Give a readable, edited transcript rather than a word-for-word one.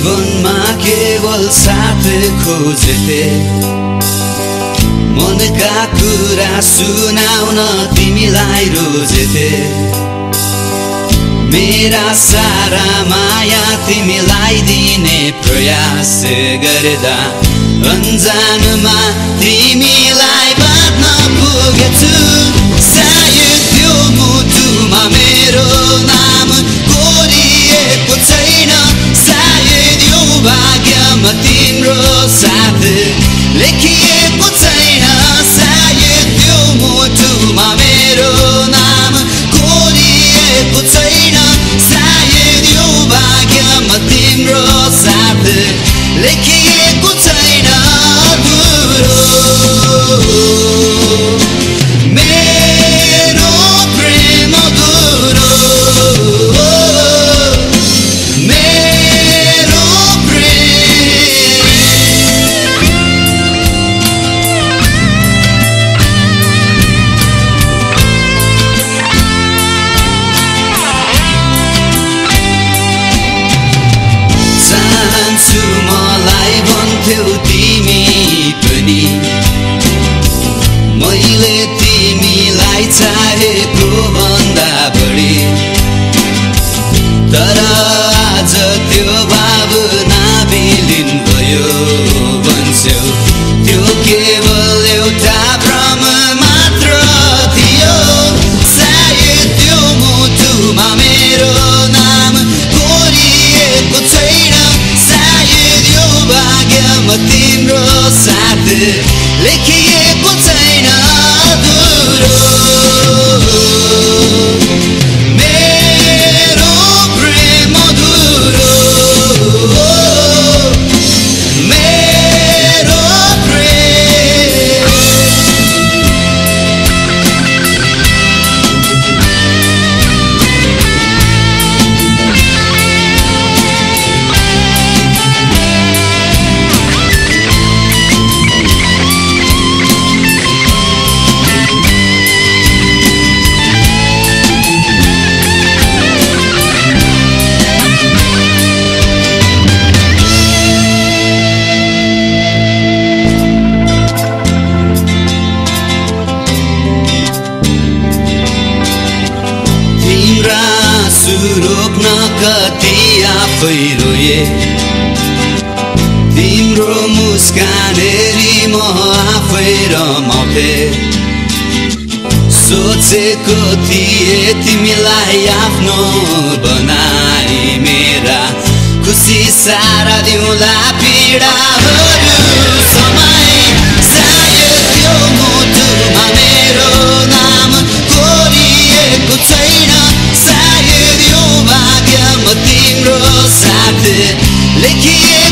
जीवनमा केवल साथ खोजेथे मनका कुरा सुनाउन तिमीलाई रोजेथे मेरा सारा माया तिमीलाई दिने प्रयास गर्दा अनजानमा तिमीलाई बाँध्न पुगेछु सायद त्यो मुटुमा मेरो नाम कोरिएको छैन सायद यो भाग्यमा तिम्रो साथ लेखिएको छैन सायद त्यो मुटुमा मेरो नाम कोरिएको छैन सायद यो भाग्यमा तिम्रो साथ लेखिएको छैन अधुरो मेरो प्रेम अधुरो मेरो प्रेम चाहन्छु मलाई भन्थ्यौ तिमी पनि मैले तिमीलाई चाहेको भन्दा बढी तर आज त्यो भावना विलीन भयो भन्छौ त्यो केवल एउटा भ्रम मात्र थियो सायद त्यो मुटुमा मेरो नाम कोरिएको छैन सायद यो भाग्यमा तिम्रो साथ लेखिएको छैन अधुरो मेरो प्रेम अधुरो मेरो प्रेम रोक्न कति आफै रोए तिम्रो मुस्कान हेरी म आफै रमाउँथे सोचेको थिए तिमीलाई आफ्नो बनाई मेरा खुसी सारा दिउँला पीडाहरू समय सायद त्यो मुटुमा मेरो नाम कोरिएको छैन सायद यो भाग्यमा तिम्रो साथ लेखिए